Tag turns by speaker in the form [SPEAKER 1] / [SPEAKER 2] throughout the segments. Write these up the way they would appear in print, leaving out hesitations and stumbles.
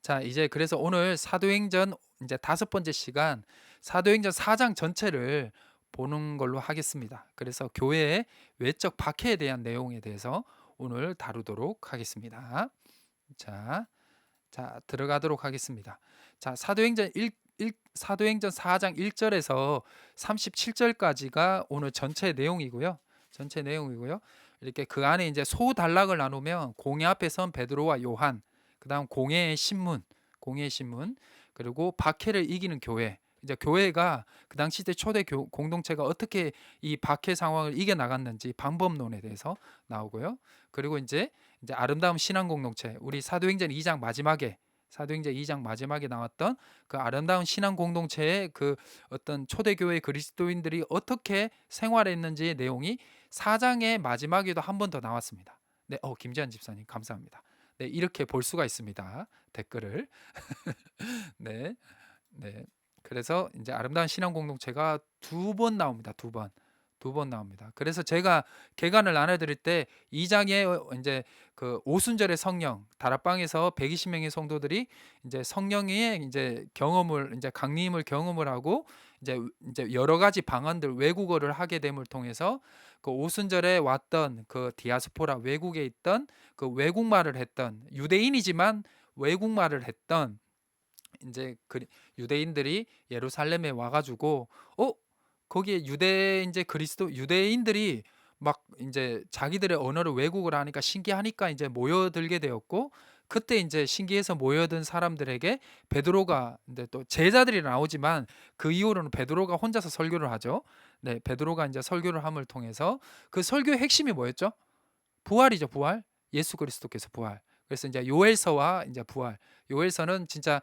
[SPEAKER 1] 자, 이제 그래서 오늘 사도행전 이제 다섯 번째 시간 사도행전 4장 전체를 보는 걸로 하겠습니다. 그래서 교회의 외적 박해에 대한 내용에 대해서 오늘 다루도록 하겠습니다. 자, 들어가도록 하겠습니다. 자, 사도행전 4장 1절에서 37절까지가 오늘 전체 내용이고요. 전체 내용이고요. 이렇게 그 안에 이제 소단락을 나누면 공회 앞에 선 베드로와 요한, 그다음 공회의 신문, 그리고 박해를 이기는 교회. 이제 교회가 그 당시 때 초대 공동체가 어떻게 이 박해 상황을 이겨 나갔는지 방법론에 대해서 나오고요. 그리고 이제 아름다운 신앙 공동체, 우리 사도행전 2장 마지막에 나왔던 그 아름다운 신앙 공동체의 그 어떤 초대교회 그리스도인들이 어떻게 생활했는지의 내용이 4장의 마지막에도 한 번 더 나왔습니다. 네, 김재한 집사님 감사합니다. 네, 이렇게 볼 수가 있습니다. 댓글을. 네, 네. 그래서 이제 아름다운 신앙 공동체가 두 번 나옵니다. 두 번 나옵니다. 그래서 제가 개간을 나눠드릴 때 2장에 이제 그 오순절의 성령 다락방에서 120명의 성도들이 이제 성령의 이제 경험을 이제 강림을 경험을 하고 이제 여러 가지 방언들 외국어를 하게 됨을 통해서 그 오순절에 왔던 그 디아스포라 외국에 있던 그 외국말을 했던 유대인이지만 외국말을 했던 이제 그 유대인들이 예루살렘에 와가지고 거기에 이제 그리스도 유대인들이 막 이제 자기들의 언어를 왜곡을 하니까 신기하니까 이제 모여들게 되었고, 그때 이제 신기해서 모여든 사람들에게 베드로가 이제 또 제자들이 나오지만 그 이후로는 베드로가 혼자서 설교를 하죠. 네, 베드로가 이제 설교를 함을 통해서 그 설교의 핵심이 뭐였죠? 부활이죠, 부활. 예수 그리스도께서 부활. 그래서 이제 요엘서와 이제 부활. 요엘서는 진짜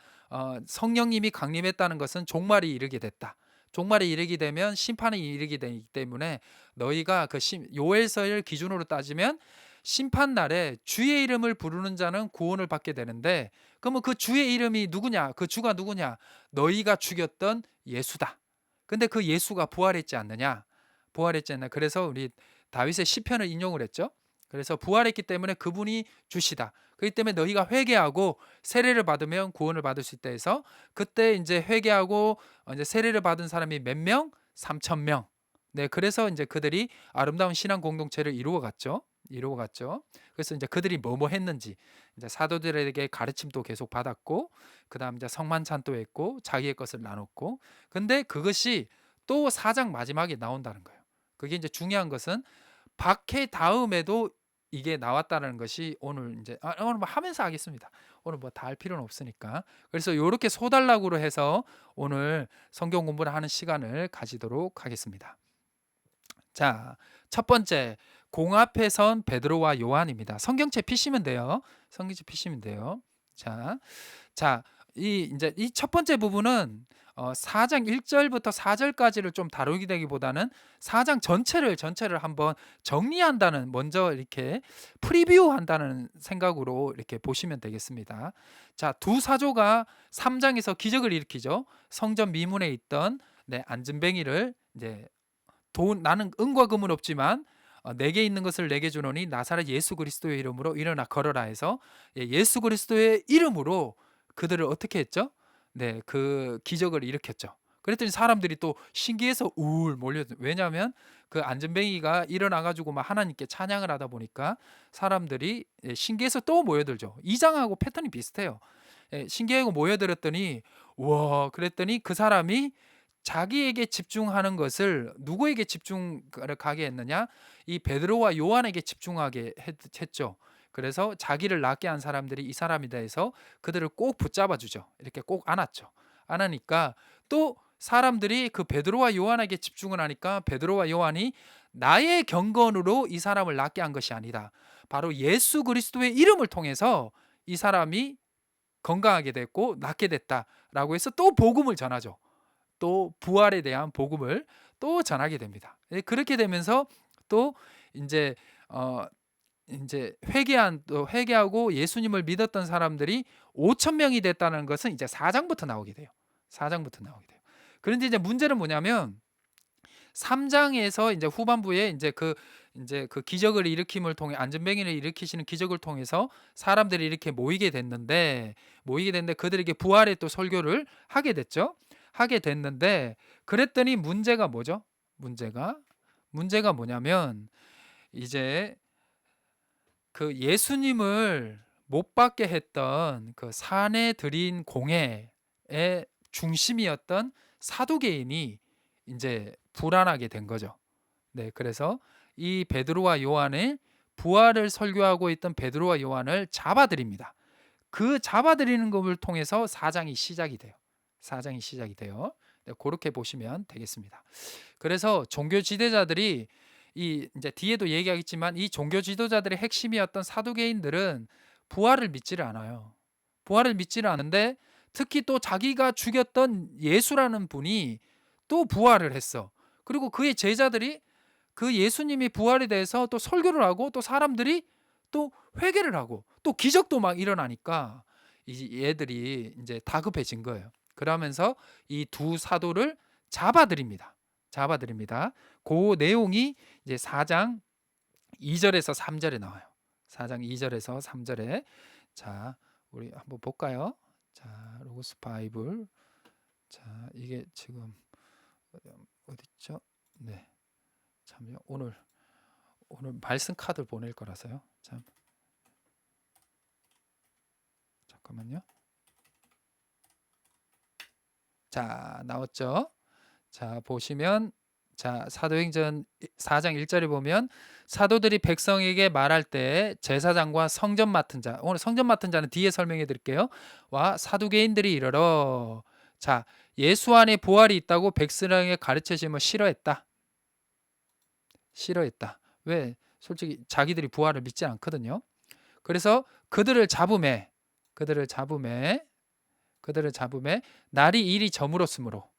[SPEAKER 1] 성령님이 강림했다는 것은 종말이 이르게 됐다. 종말이 이르게 되면 심판이 이르게 되기 때문에 너희가 그 요엘서를 기준으로 따지면 심판 날에 주의 이름을 부르는 자는 구원을 받게 되는데, 그러면 그 주의 이름이 누구냐? 그 주가 누구냐? 너희가 죽였던 예수다. 근데 그 예수가 부활했지 않느냐? 부활했지 않나? 그래서 우리 다윗의 시편을 인용을 했죠. 그래서 부활했기 때문에 그분이 주시다. 그렇기 때문에 너희가 회개하고 세례를 받으면 구원을 받을 수 있다 해서 그때 이제 회개하고 이제 세례를 받은 사람이 몇 명? 3천 명. 네, 그래서 이제 그들이 아름다운 신앙 공동체를 이루어갔죠. 그래서 이제 그들이 뭐뭐 했는지 이제 사도들에게 가르침도 계속 받았고, 그다음 이제 성만찬도 했고, 자기의 것을 나눴고, 근데 그것이 또 4장 마지막에 나온다는 거예요. 그게 이제 중요한 것은 박해 다음에도 이게 나왔다는 것이 오늘 이제 오늘 뭐 하면서 하겠습니다. 오늘 뭐 다 할 필요는 없으니까. 그래서 이렇게 소단락으로 해서 오늘 성경 공부를 하는 시간을 가지도록 하겠습니다. 자, 첫 번째 공 앞에 선 베드로와 요한입니다. 성경책 피시면 돼요. 자, 이 이제 이 첫 번째 부분은 4장 1절부터 4절까지를 좀 다루게 되기보다는 4장 전체를 한번 정리한다는, 먼저 이렇게 프리뷰한다는 생각으로 이렇게 보시면 되겠습니다. 자, 두 사조가 3장에서 기적을 일으키죠. 성전 미문에 있던 안전뱅이를 이제 나는 은과 금은 없지만 내게 있는 것을 내게 주노니 나사렛 예수 그리스도의 이름으로 일어나 걸어라 해서 예수 그리스도의 이름으로 그들을 어떻게 했죠? 네, 그 기적을 일으켰죠. 그랬더니 사람들이 또 신기해서 우울 몰려. 왜냐하면 그 안전뱅이가 일어나 가지고 막 하나님께 찬양을 하다 보니까 사람들이 신기해서 또 모여들죠. 2장하고 패턴이 비슷해요. 신기하고 모여들었더니 와, 그랬더니 그 사람이 자기에게 집중하는 것을 누구에게 집중을 가게 했느냐? 이 베드로와 요한에게 집중하게 했죠. 그래서 자기를 낫게 한 사람들이 이 사람이다 해서 그들을 꼭 붙잡아 주죠. 이렇게 꼭 안았죠. 안으니까 또 사람들이 그 베드로와 요한에게 집중을 하니까 베드로와 요한이 나의 경건으로 이 사람을 낫게 한 것이 아니다. 바로 예수 그리스도의 이름을 통해서 이 사람이 건강하게 됐고 낫게 됐다라고 해서 또 복음을 전하죠. 또 부활에 대한 복음을 또 전하게 됩니다. 그렇게 되면서 또 이제 이제 회개하고 예수님을 믿었던 사람들이 5천 명이 됐다는 것은 이제 4장부터 나오게 돼요. 4장부터 나오게 돼요. 그런데 이제 문제는 뭐냐면 3장에서 이제 후반부에 이제 그 이제 그 기적을 일으킴을 통해 안전뱅이를 일으키시는 기적을 통해서 사람들이 이렇게 모이게 됐는데 그들에게 부활의 또 설교를 하게 됐죠. 하게 됐는데 그랬더니 문제가 뭐죠? 문제가 뭐냐면 이제 그 예수님을 못 받게 했던 그 산에 들인 공회의 중심이었던 사두개인이 이제 불안하게 된 거죠. 네, 그래서 이 베드로와 요한을 부활을 설교하고 있던 베드로와 요한을 잡아들입니다. 그 잡아들이는 것을 통해서 사장이 시작이 돼요. 네, 그렇게 보시면 되겠습니다. 그래서 종교 지도자들이 이 이제 뒤에도 얘기하겠지만 이 종교 지도자들의 핵심이었던 사두개인들은 부활을 믿지를 않아요. 부활을 믿지를 않은데 특히 또 자기가 죽였던 예수라는 분이 또 부활을 했어. 그리고 그의 제자들이 그 예수님이 부활에 대해서 또 설교를 하고 또 사람들이 또 회개를 하고 또 기적도 막 일어나니까 이 얘들이 이제 다급해진 거예요. 그러면서 이 두 사도를 잡아들입니다. 그 내용이 이제 4장 2절에서 3절에 나와요. 4장 2절에서 3절에 자, 우리 한번 볼까요? 자, 로고스 바이블. 자, 이게 지금 어디 있죠? 네. 참요. 오늘 말씀 카드 보낼 거라서요. 참. 잠깐만요. 자, 나왔죠? 자, 보시면 자, 사도행전 4장 1절에 보면 사도들이 백성에게 말할 때 제사장과 성전 맡은 자, 오늘 성전 맡은 자는 뒤에 설명해 드릴게요. 와 사두개인들이 이르러 자, 예수 안에 부활이 있다고 백성에게 가르쳐 주면 싫어했다. 왜? 솔직히 자기들이 부활을 믿지 않거든요. 그래서 그들을 잡음에 날이 이리 저물었으므로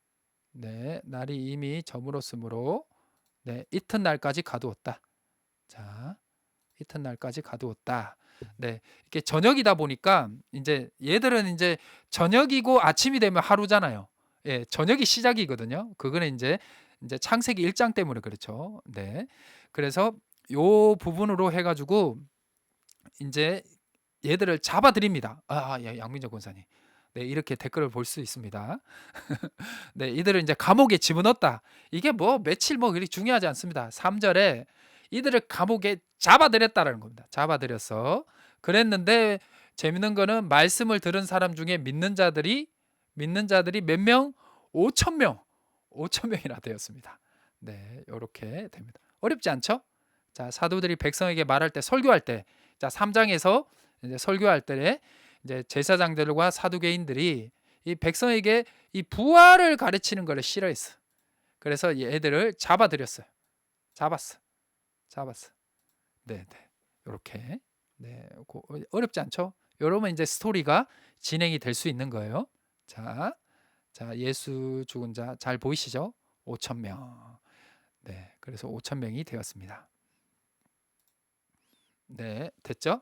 [SPEAKER 1] 네, 날이 이미 저물었으므로 네, 이튿날까지 가두었다. 자, 이튿날까지 가두었다. 네, 이렇게 저녁이다 보니까 이제 얘들은 이제 저녁이고 아침이 되면 하루잖아요. 예, 저녁이 시작이거든요. 그거는 이제 창세기 1장 때문에 그렇죠. 네, 그래서 요 부분으로 해가지고 이제 얘들을 잡아들입니다. 양민정 권사님. 네, 이렇게 댓글을 볼 수 있습니다. 네, 이들을 이제 감옥에 집어넣었다. 이게 뭐 며칠 뭐 그리 중요하지 않습니다. 3절에 이들을 감옥에 잡아들였다라는 겁니다. 잡아들였어. 그랬는데 재밌는 거는 말씀을 들은 사람 중에 믿는 자들이 몇 명? 5천 명. 5천 명이나 되었습니다. 네, 이렇게 됩니다. 어렵지 않죠? 자, 사도들이 백성에게 말할 때 설교할 때 자, 3장에서 이제 설교할 때 이제 제사장들과 사두개인들이 이 백성에게 이 부활을 가르치는 것을 싫어했어. 그래서 얘들을 잡아들였어요. 잡았어. 네, 네. 이렇게. 네, 어렵지 않죠? 이러면 이제 스토리가 진행이 될 수 있는 거예요. 자, 예수 죽은 자 잘 보이시죠? 5천 명. 네, 그래서 5천 명이 되었습니다. 네, 됐죠?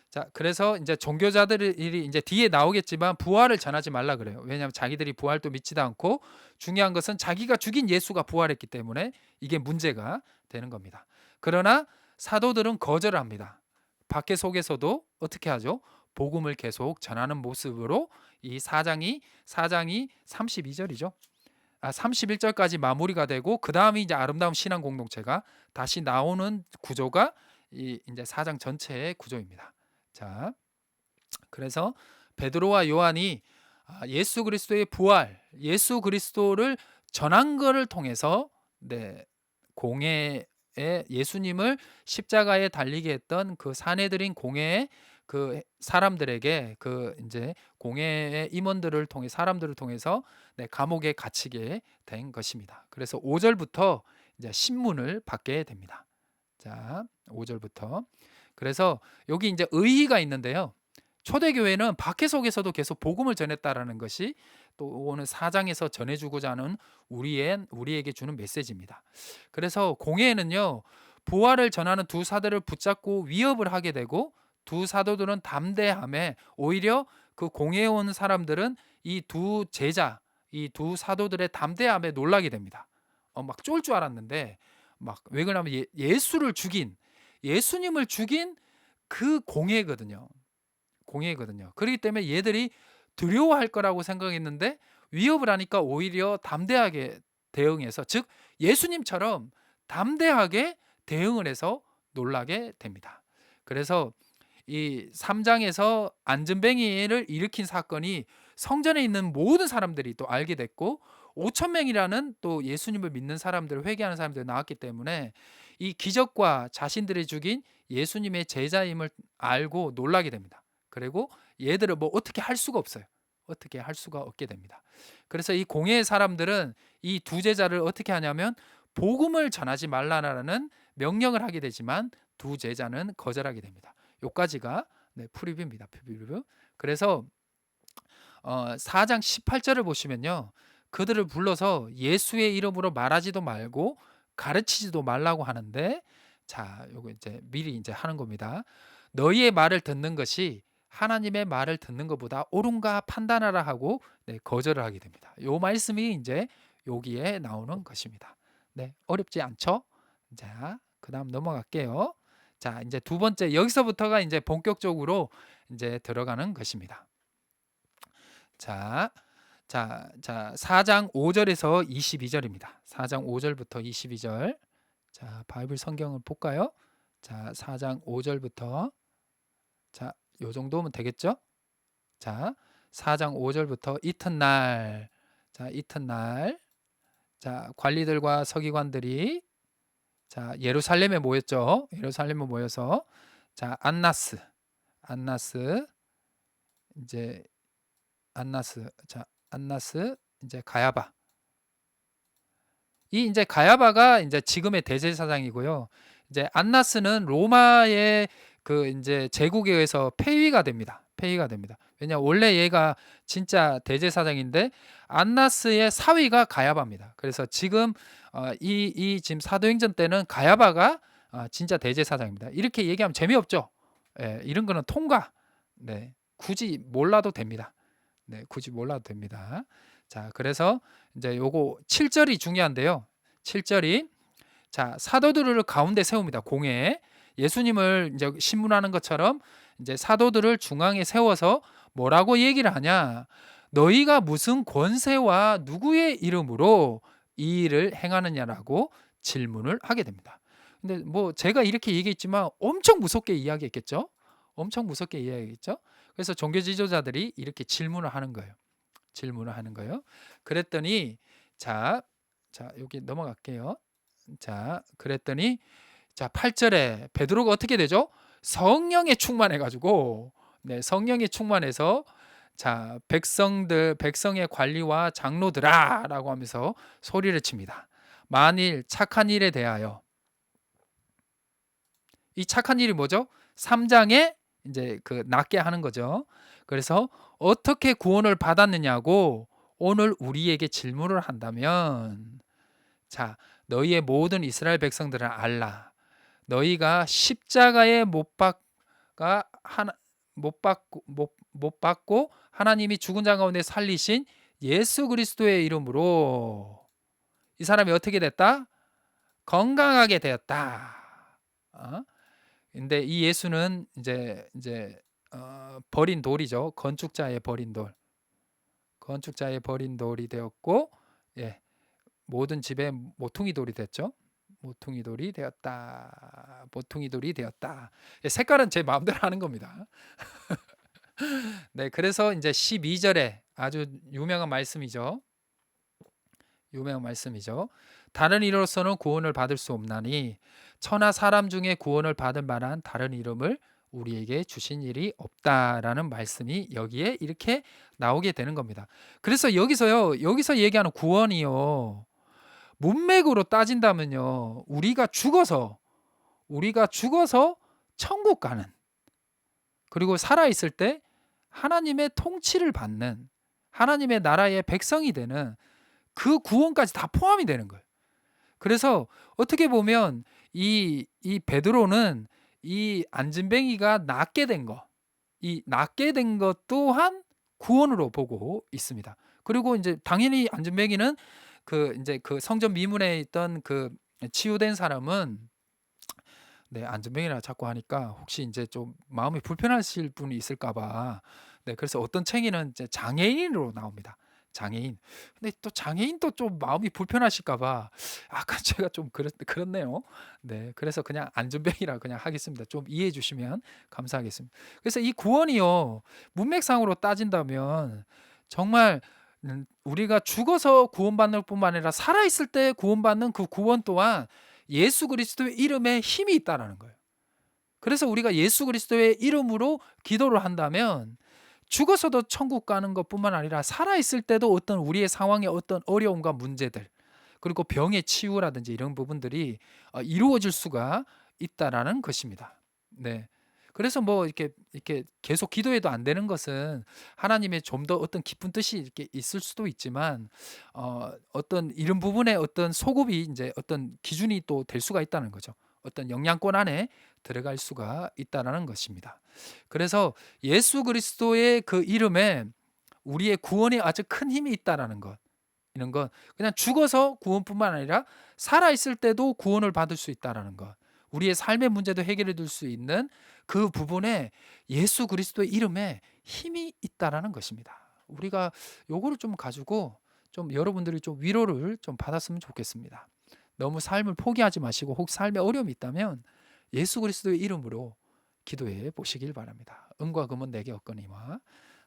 [SPEAKER 1] 자, 그래서 이제 종교자들이 이제 뒤에 나오겠지만 부활을 전하지 말라 그래요. 왜냐하면 자기들이 부활도 믿지도 않고 중요한 것은 자기가 죽인 예수가 부활했기 때문에 이게 문제가 되는 겁니다. 그러나 사도들은 거절을 합니다. 밖에 속에서도 어떻게 하죠? 복음을 계속 전하는 모습으로 이 4장이 32절이죠. 31절까지 마무리가 되고 그 다음에 이제 아름다운 신앙 공동체가 다시 나오는 구조가 이제 4장 전체의 구조입니다. 자, 그래서 베드로와 요한이 예수 그리스도의 부활, 예수 그리스도를 전한 것을 통해서 네, 공회에 예수님을 십자가에 달리게 했던 그 사내들인 공회의 그 사람들에게 그 이제 공회의 임원들을 통해 사람들을 통해서 네, 감옥에 갇히게 된 것입니다. 그래서 5절부터 이제 신문을 받게 됩니다. 자, 5절부터. 그래서 여기 이제 의의가 있는데요. 초대교회는 밖에 속에서도 계속 복음을 전했다라는 것이 또 오늘 4장에서 전해주고자 하는 우리에게 주는 메시지입니다. 그래서 공회에는요, 부활을 전하는 두 사도를 붙잡고 위협을 하게 되고 두 사도들은 담대함에 오히려 그 공회에 온 사람들은 이 두 사도들의 담대함에 놀라게 됩니다. 막 쫄 줄 알았는데 막 왜 그러냐면 예수를 죽인 예수님을 죽인 그 공예거든요. 공예거든요. 그렇기 때문에 얘들이 두려워할 거라고 생각했는데 위협을 하니까 오히려 담대하게 대응해서 즉 예수님처럼 담대하게 대응을 해서 놀라게 됩니다. 그래서 이 3장에서 안전뱅이를 일으킨 사건이 성전에 있는 모든 사람들이 또 알게 됐고 5천 명이라는 또 예수님을 믿는 사람들, 회개하는 사람들이 나왔기 때문에 이 기적과 자신들이 죽인 예수님의 제자임을 알고 놀라게 됩니다. 그리고 얘들을 뭐 어떻게 할 수가 없어요. 어떻게 할 수가 없게 됩니다. 그래서 이 공예의 사람들은 이 두 제자를 어떻게 하냐면 복음을 전하지 말라라는 명령을 하게 되지만 두 제자는 거절하게 됩니다. 요까지가 프리뷰입니다. 프리뷰. 그래서 4장 18절을 보시면요. 그들을 불러서 예수의 이름으로 말하지도 말고 가르치지도 말라고 하는데 자, 요거 이제 미리 이제 하는 겁니다. 너희의 말을 듣는 것이 하나님의 말을 듣는 것보다 옳은가 판단하라 하고 거절을 하게 됩니다. 요 말씀이 이제 여기에 나오는 것입니다. 네, 어렵지 않죠? 자, 그다음 넘어갈게요. 자, 이제 두 번째 여기서부터가 이제 본격적으로 이제 들어가는 것입니다. 자, 4장 5절에서 22절입니다. 4장 5절부터 22절. 자, 바이블 성경을 볼까요? 자, 4장 5절부터 자, 요 정도면 되겠죠? 자, 4장 5절부터 이튿날. 자, 이튿날. 자, 관리들과 서기관들이 자, 예루살렘에 모였죠. 예루살렘에 모여서 자, 안나스 이제 안나스 이제 가야바. 이 이제 가야바가 이제 지금의 대제사장이고요. 이제 안나스는 로마의 그 이제 제국에 의해서 폐위가 됩니다. 폐위가 됩니다. 왜냐 원래 얘가 진짜 대제사장인데 안나스의 사위가 가야바입니다. 그래서 지금 이 지금 사도행전 때는 가야바가 진짜 대제사장입니다. 이렇게 얘기하면 재미없죠. 예, 이런 거는 통과. 네, 굳이 몰라도 됩니다. 네, 굳이 몰라도 됩니다. 자, 그래서 이제 요거 7절이 중요한데요. 7절이 자, 사도들을 가운데 세웁니다. 공회에 예수님을 이제 신문하는 것처럼 이제 사도들을 중앙에 세워서 뭐라고 얘기를 하냐? 너희가 무슨 권세와 누구의 이름으로 이 일을 행하느냐라고 질문을 하게 됩니다. 근데 뭐 제가 이렇게 얘기했지만 엄청 무섭게 이야기했겠죠? 엄청 무섭게 이야기했죠? 그래서 종교 지도자들이 이렇게 질문을 하는 거예요. 질문을 하는 거예요. 그랬더니 자, 여기 넘어갈게요. 자, 그랬더니 자, 8절에 베드로가 어떻게 되죠? 성령에 충만해 가지고 성령에 충만해서 자, 백성의 관리와 장로들아라고 하면서 소리를 칩니다. 만일 착한 일에 대하여 이 착한 일이 뭐죠? 3장에 이제 그 낫게 하는 거죠. 그래서 어떻게 구원을 받았느냐고 오늘 우리에게 질문을 한다면 자, 너희의 모든 이스라엘 백성들은 알라. 너희가 십자가에 못 받고 하나님이 죽은 자 가운데 살리신 예수 그리스도의 이름으로 이 사람이 어떻게 됐다? 건강하게 되었다. 근데 이 예수는 이제 버린 돌이죠. 건축자의 버린 돌이 되었고, 예, 모든 집에 모퉁이 돌이 됐죠. 모퉁이 돌이 되었다. 예, 색깔은 제 마음대로 하는 겁니다. 네, 그래서 이제 12절에 아주 유명한 말씀이죠. 다른 이로서는 구원을 받을 수 없나니 천하 사람 중에 구원을 받을 만한 다른 이름을 우리에게 주신 일이 없다라는 말씀이 여기에 이렇게 나오게 되는 겁니다. 그래서 여기서 얘기하는 구원이요. 문맥으로 따진다면요. 우리가 죽어서 천국 가는 그리고 살아 있을 때 하나님의 통치를 받는 하나님의 나라의 백성이 되는 그 구원까지 다 포함이 되는 거예요. 그래서 어떻게 보면 이 베드로는 이 안진뱅이가 낫게 된 것 또한 구원으로 보고 있습니다. 그리고 이제 당연히 안진뱅이는 그 이제 그 성전 미문에 있던 그 치유된 사람은 네, 안전병이라 자꾸 하니까 혹시 이제 좀 마음이 불편하실 분이 있을까 봐. 네, 그래서 어떤 책에는 이제 장애인으로 나옵니다. 장애인. 근데 또 장애인도 좀 마음이 불편하실까 봐 아까 제가 좀 그렇네요. 네, 그래서 그냥 안전병이라 그냥 하겠습니다. 좀 이해해 주시면 감사하겠습니다. 그래서 이 구원이요, 문맥상으로 따진다면 정말 우리가 죽어서 구원받는 뿐만 아니라 살아있을 때 구원받는 그 구원 또한 예수 그리스도의 이름에 힘이 있다라는 거예요. 그래서 우리가 예수 그리스도의 이름으로 기도를 한다면 죽어서도 천국 가는 것뿐만 아니라 살아있을 때도 어떤 우리의 상황의 어떤 어려움과 문제들, 그리고 병의 치유라든지 이런 부분들이 이루어질 수가 있다라는 것입니다. 네. 그래서 뭐 이렇게 계속 기도해도 안 되는 것은 하나님의 좀 더 어떤 깊은 뜻이 이렇게 있을 수도 있지만 어떤 이런 부분에 어떤 소급이 이제 어떤 기준이 또 될 수가 있다는 거죠. 어떤 영향권 안에 들어갈 수가 있다라는 것입니다. 그래서 예수 그리스도의 그 이름에 우리의 구원에 아주 큰 힘이 있다라는 것. 이런 건 그냥 죽어서 구원뿐만 아니라 살아 있을 때도 구원을 받을 수 있다라는 것. 우리의 삶의 문제도 해결해 줄 수 있는 그 부분에 예수 그리스도의 이름에 힘이 있다라는 것입니다. 우리가 요거를 좀 가지고 좀 여러분들이 좀 위로를 좀 받았으면 좋겠습니다. 너무 삶을 포기하지 마시고 혹 삶에 어려움이 있다면 예수 그리스도의 이름으로 기도해 보시길 바랍니다. 은과 금은 내게 없거니와.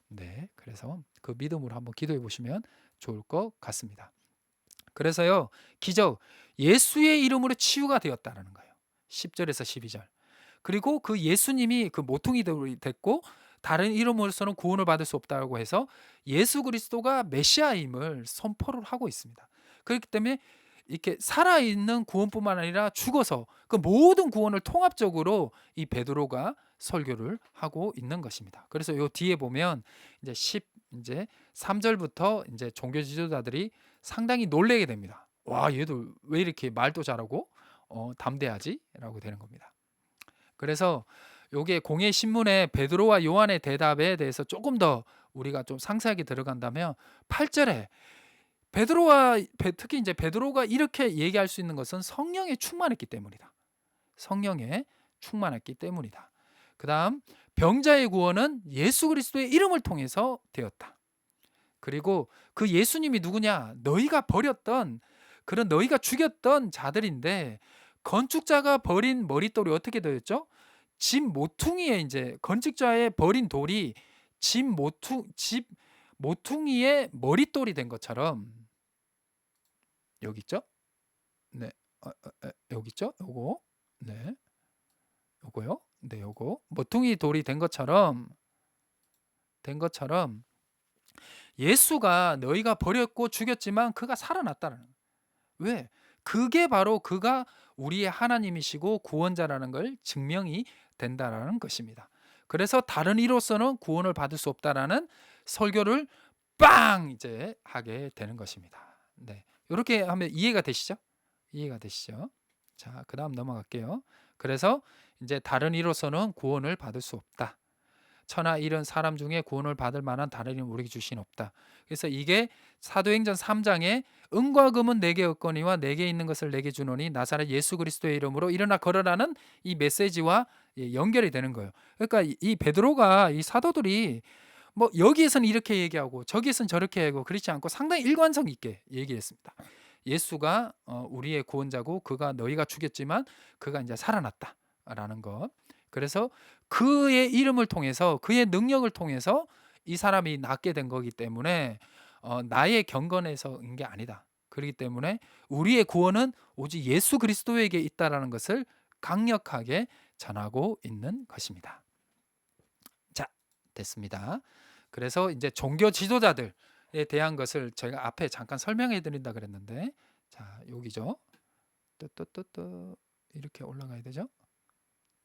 [SPEAKER 1] 네, 그래서 그 믿음으로 한번 기도해 보시면 좋을 것 같습니다. 그래서요, 기적, 예수의 이름으로 치유가 되었다라는 거예요. 10절에서 12절. 그리고 그 예수님이 그 모퉁이 돌이 됐고 다른 이름으로서는 구원을 받을 수 없다고 해서 예수 그리스도가 메시아임을 선포를 하고 있습니다. 그렇기 때문에 이렇게 살아있는 구원뿐만 아니라 죽어서 그 모든 구원을 통합적으로 이 베드로가 설교를 하고 있는 것입니다. 그래서 요 뒤에 보면 이제 10 이제 3절부터 이제 종교 지도자들이 상당히 놀래게 됩니다. 와, 얘도 왜 이렇게 말도 잘하고 담대하지라고 되는 겁니다. 그래서 요게 공예 신문에 베드로와 요한의 대답에 대해서 조금 더 우리가 좀 상세하게 들어간다면 8절에 특히 이제 베드로가 이렇게 얘기할 수 있는 것은 성령에 충만했기 때문이다. 성령에 충만했기 때문이다. 그다음 병자의 구원은 예수 그리스도의 이름을 통해서 되었다. 그리고 그 예수님이 누구냐? 너희가 버렸던 그런 너희가 죽였던 자들인데 건축자가 버린 머릿돌이 어떻게 되었죠? 집 모퉁이에 이제 건축자의 버린 돌이 집 모퉁이의 머릿돌이 된 것처럼 여기 있죠? 네. 여기 있죠? 요거. 네. 요거요. 네, 요거. 모퉁이 돌이 된 것처럼 예수가 너희가 버렸고 죽였지만 그가 살아났다는 거예요. 왜? 그게 바로 그가 우리의 하나님이시고 구원자라는 걸 증명이 된다라는 것입니다. 그래서 다른 이로서는 구원을 받을 수 없다라는 설교를 빵 이제 하게 되는 것입니다. 네. 이렇게 하면 이해가 되시죠? 이해가 되시죠? 자, 그다음 넘어갈게요. 그래서 이제 다른 이로서는 구원을 받을 수 없다. 천하 이런 사람 중에 구원을 받을 만한 다른 이는 우리에게 주신 없다. 그래서 이게 사도행전 3장에 은과 금은 내게 없거니와 내게 있는 것을 내게 주노니 나사렛 예수 그리스도의 이름으로 일어나 걸어라는 이 메시지와 연결이 되는 거예요. 그러니까 이 베드로가 이 사도들이 뭐 여기에서는 이렇게 얘기하고 저기에서는 저렇게 하고 그렇지 않고 상당히 일관성 있게 얘기했습니다. 예수가 우리의 구원자고 그가 너희가 죽였지만 그가 이제 살아났다라는 것. 그래서 그의 이름을 통해서 그의 능력을 통해서 이 사람이 낫게 된 거기 때문에 나의 경건에서인 게 아니다. 그렇기 때문에 우리의 구원은 오직 예수 그리스도에게 있다라는 것을 강력하게 전하고 있는 것입니다. 자, 됐습니다. 그래서 이제 종교 지도자들에 대한 것을 제가 앞에 잠깐 설명해 드린다 그랬는데, 자, 여기죠. 또또또또 이렇게 올라가야 되죠.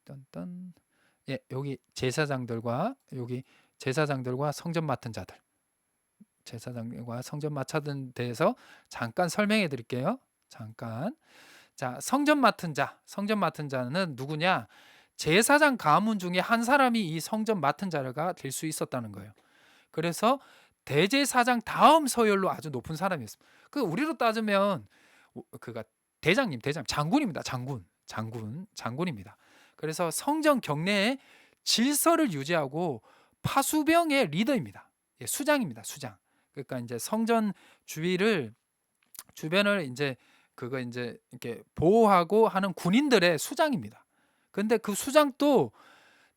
[SPEAKER 1] 딴딴. 예, 여기 제사장들과 성전 맡은 자들, 제사장과 성전 맡은 데에서 잠깐 설명해 드릴게요. 잠깐. 자, 성전 맡은 자는 누구냐? 제사장 가문 중에 한 사람이 이 성전 맡은 자가 될 수 있었다는 거예요. 그래서 대제사장 다음 서열로 아주 높은 사람이었습니다. 그 우리로 따지면 그가 대장님, 장군입니다. 장군입니다. 그래서 성전 경내에 질서를 유지하고 파수병의 리더입니다. 예, 수장입니다. 수장. 그러니까 이제 성전 주변을 이제 그거 이제 이렇게 보호하고 하는 군인들의 수장입니다. 근데 그 수장도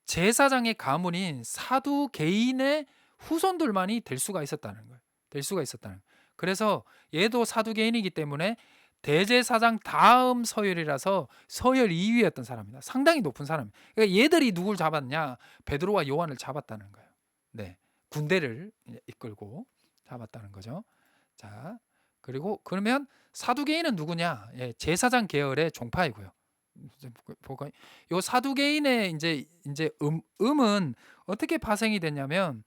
[SPEAKER 1] 제사장의 가문인 사두 개인의 후손들만이 될 수가 있었다는 거예요. 될 수가 있었다는 거예요. 그래서 얘도 사두 개인이기 때문에 대제사장 다음 서열이라서 서열 2위였던 사람입니다. 상당히 높은 사람입니다. 그러니까 얘들이 누굴 잡았냐? 베드로와 요한을 잡았다는 거예요. 네, 군대를 이끌고 잡았다는 거죠. 자, 그리고 그러면 사두개인은 누구냐? 예, 제사장 계열의 종파이고요. 볼까요? 요 사두개인의 이제 음은 어떻게 파생이 됐냐면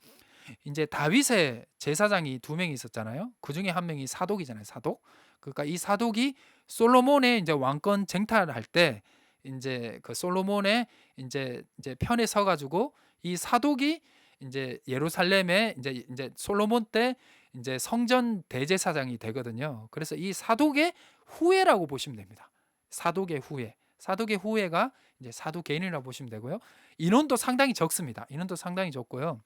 [SPEAKER 1] 이제 다윗의 제사장이 두 명이 있었잖아요. 그 중에 한 명이 사독이잖아요. 사독. 그러니까 이 사독이 솔로몬의 이제 왕권 쟁탈할 때 이제 그 솔로몬의 이제 편에 서 가지고 이 사독이 이제 예루살렘에 이제 솔로몬 때 이제 성전 대제사장이 되거든요. 그래서 이 사독의 후예라고 보시면 됩니다. 사독의 후예. 사독의 후예가 이제 사두개인이라고 보시면 되고요. 인원도 상당히 적습니다. 인원도 상당히 적고요.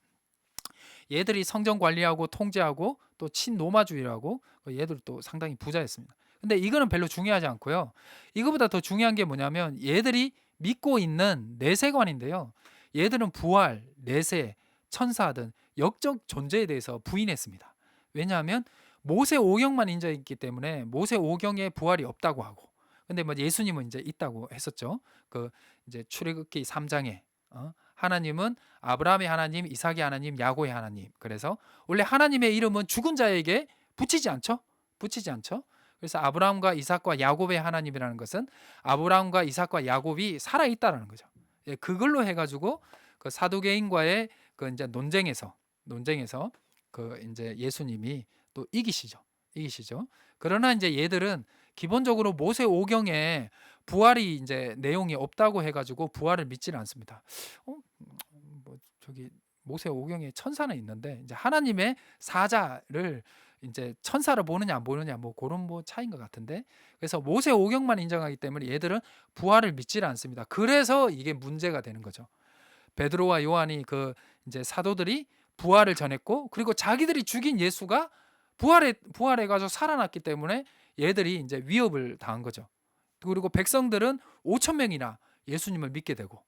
[SPEAKER 1] 얘들이 성전 관리하고 통제하고 또 친로마주의라고 얘들 또 상당히 부자였습니다. 근데 이거는 별로 중요하지 않고요. 이거보다 더 중요한 게 뭐냐면 얘들이 믿고 있는 내세관인데요. 얘들은 부활, 내세, 천사 등 역적 존재에 대해서 부인했습니다. 왜냐하면 모세 오경만 인정했기 때문에 모세 오경에 부활이 없다고 하고, 근데 뭐 예수님은 이제 있다고 했었죠. 그 이제 출애굽기 3장에 하나님은 아브라함의 하나님, 이삭의 하나님, 야곱의 하나님. 그래서 원래 하나님의 이름은 죽은 자에게 붙이지 않죠? 붙이지 않죠? 그래서 아브라함과 이삭과 야곱의 하나님이라는 것은 아브라함과 이삭과 야곱이 살아 있다라는 거죠. 예, 그걸로 해가지고 그 사두개인과의 그 이제 논쟁에서 그 이제 예수님이 또 이기시죠. 그러나 이제 얘들은 기본적으로 모세 오경에 부활이 이제 내용이 없다고 해가지고 부활을 믿지는 않습니다. 뭐 저기 모세 오경에 천사는 있는데 이제 하나님의 사자를 이제 천사를 보느냐 안 보느냐 뭐 그런 뭐 차이인 것 같은데, 그래서 모세 오경만 인정하기 때문에 얘들은 부활을 믿지를 않습니다. 그래서 이게 문제가 되는 거죠. 베드로와 요한이 그 이제 사도들이 부활을 전했고, 그리고 자기들이 죽인 예수가 부활해가지고 살아났기 때문에 얘들이 이제 위협을 당한 거죠. 그리고 백성들은 5천 명이나 예수님을 믿게 되고,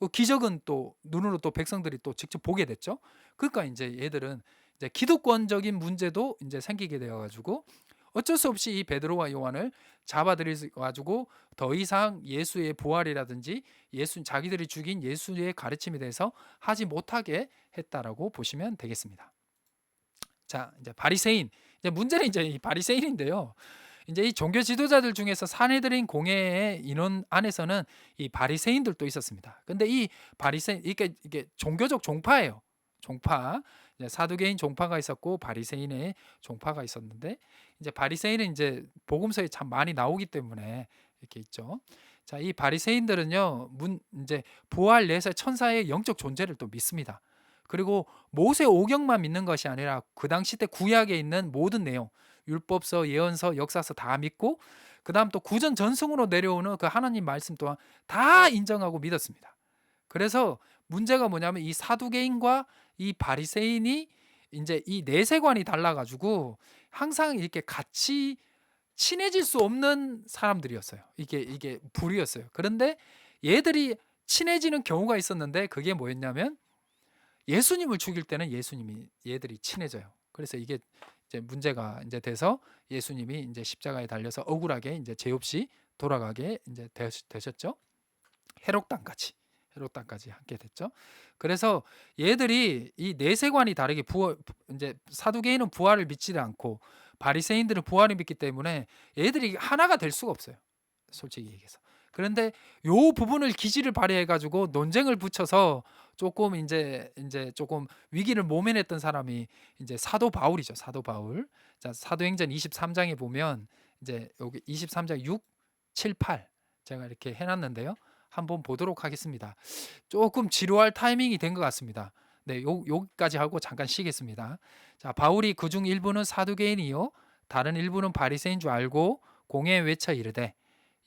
[SPEAKER 1] 그 기적은 또 눈으로 또 백성들이 또 직접 보게 됐죠. 그러니까 이제 얘들은 이제 기독권적인 문제도 이제 생기게 되어가지고 어쩔 수 없이 이 베드로와 요한을 잡아들여 가지고 더 이상 예수의 부활이라든지 자기들이 죽인 예수의 가르침에 대해서 하지 못하게 했다라고 보시면 되겠습니다. 자, 이제 바리새인. 이제 문제는 이제 이 바리새인인데요. 이제 이 종교 지도자들 중에서 사내들인 공회의 인원 안에서는 이 바리새인들도 있었습니다. 근데 이 바리새인 이게 종교적 종파예요. 종파. 이제 사두개인 종파가 있었고 바리새인의 종파가 있었는데, 이제 바리새인은 이제 복음서에 참 많이 나오기 때문에 이렇게 있죠. 자, 이 바리새인들은요, 이제 부활, 내세, 천사의 영적 존재를 또 믿습니다. 그리고 모세 오경만 믿는 것이 아니라 그 당시 때 구약에 있는 모든 내용, 율법서, 예언서, 역사서 다 믿고, 그다음 또 구전 전승으로 내려오는 그 하나님 말씀 또한 다 인정하고 믿었습니다. 그래서 문제가 뭐냐면 이 사두개인과 이 바리새인이 이제 이 내세관이 달라가지고 항상 이렇게 같이 친해질 수 없는 사람들이었어요. 이게 불이었어요. 그런데 얘들이 친해지는 경우가 있었는데 그게 뭐였냐면 예수님을 죽일 때는 얘들이 친해져요. 그래서 이게 이제 문제가 이제 돼서 예수님이 이제 십자가에 달려서 억울하게 이제 죄 없이 돌아가게 이제 되셨죠. 헤롯당까지 함께 됐죠. 그래서 얘들이 이 내세관이 다르게 이제 사두개인은 부활을 믿지 않고 바리새인들은 부활을 믿기 때문에 얘들이 하나가 될 수가 없어요. 솔직히 얘기해서. 그런데 요 부분을 기지를 발휘해 가지고 논쟁을 붙여서 조금 이제 조금 위기를 모면했던 사람이 이제 사도 바울이죠. 사도 바울. 자, 사도행전 23장에 보면 이제 여기 23장 6, 7, 8 제가 이렇게 해놨는데요. 한번 보도록 하겠습니다. 조금 지루할 타이밍이 된 것 같습니다. 네, 여기까지 하고 잠깐 쉬겠습니다. 자, 바울이 그중 일부는 사두개인이요 다른 일부는 바리새인 줄 알고 공회에 외쳐 이르되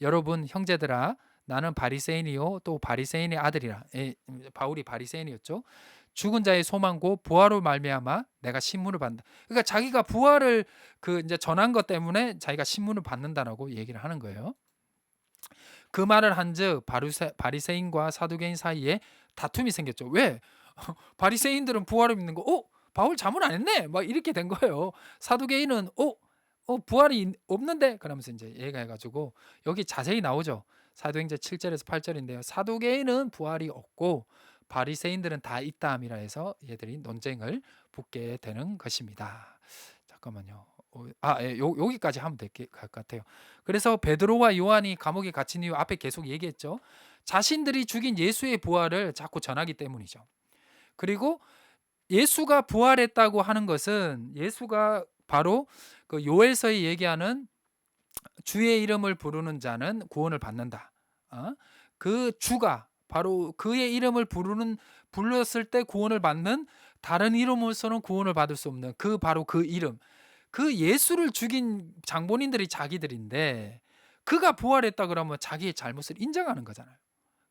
[SPEAKER 1] 여러분 형제들아 나는 바리새인이요 또 바리새인의 아들이라. 바울이 바리새인이었죠. 죽은 자의 소망고 부활로 말미암아 내가 신문을 받는다. 그러니까 자기가 부활을 이제 전한 것 때문에 자기가 신문을 받는다라고 얘기를 하는 거예요. 그 말을 한즉 바리새인과 사두개인 사이에 다툼이 생겼죠. 왜? 바리새인들은 부활을 믿는 거, 바울 자문 안 했네. 막 이렇게 된 거예요. 사두개인은 부활이 없는데 그러면서 이제 얘가 해가지고 여기 자세히 나오죠. 사도행전 7절에서 8절인데요. 사두개인은 부활이 없고 바리새인들은 다 있다함이라 해서 얘들이 논쟁을 붙게 되는 것입니다. 잠깐만요. 여기까지 하면 될 것 같아요. 그래서 베드로와 요한이 감옥에 갇힌 이유 앞에 계속 얘기했죠. 자신들이 죽인 예수의 부활을 자꾸 전하기 때문이죠. 그리고 예수가 부활했다고 하는 것은 예수가 바로 그 요엘서에 얘기하는 주의 이름을 부르는 자는 구원을 받는다. 그 주가 바로 그의 이름을 불렀을 때 구원을 받는, 다른 이름으로서는 구원을 받을 수 없는 바로 그 이름. 그 예수를 죽인 장본인들이 자기들인데 그가 부활했다 그러면 자기의 잘못을 인정하는 거잖아요.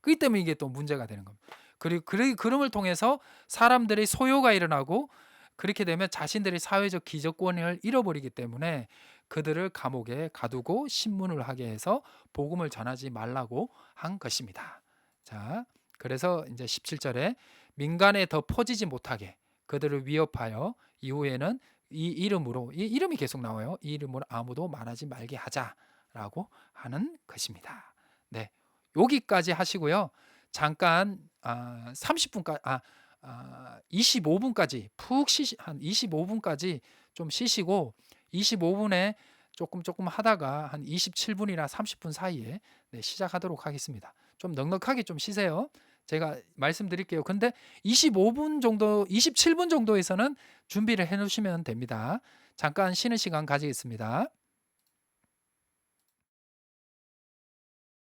[SPEAKER 1] 그렇기 때문에 이게 또 문제가 되는 겁니다. 그리고 그럼을 통해서 사람들의 소요가 일어나고 그렇게 되면 자신들의 사회적 기저권을 잃어버리기 때문에 그들을 감옥에 가두고 신문을 하게 해서 복음을 전하지 말라고 한 것입니다. 자, 그래서 이제 17절에 민간에 더 퍼지지 못하게 그들을 위협하여 이후에는 이 이름이 계속 나와요. 이 이름으로 아무도 말하지 말게 하자라고 하는 것입니다. 네, 여기까지 하시고요. 잠깐 30분까지 25분까지 푹 한 25분까지 좀 쉬시고 25분에 조금 하다가 한 27분이나 30분 사이에 시작하도록 하겠습니다. 좀 넉넉하게 좀 쉬세요. 제가 말씀드릴게요. 근데 25분 정도, 27분 정도에서는 준비를 해 놓으시면 됩니다. 잠깐 쉬는 시간 가지겠습니다.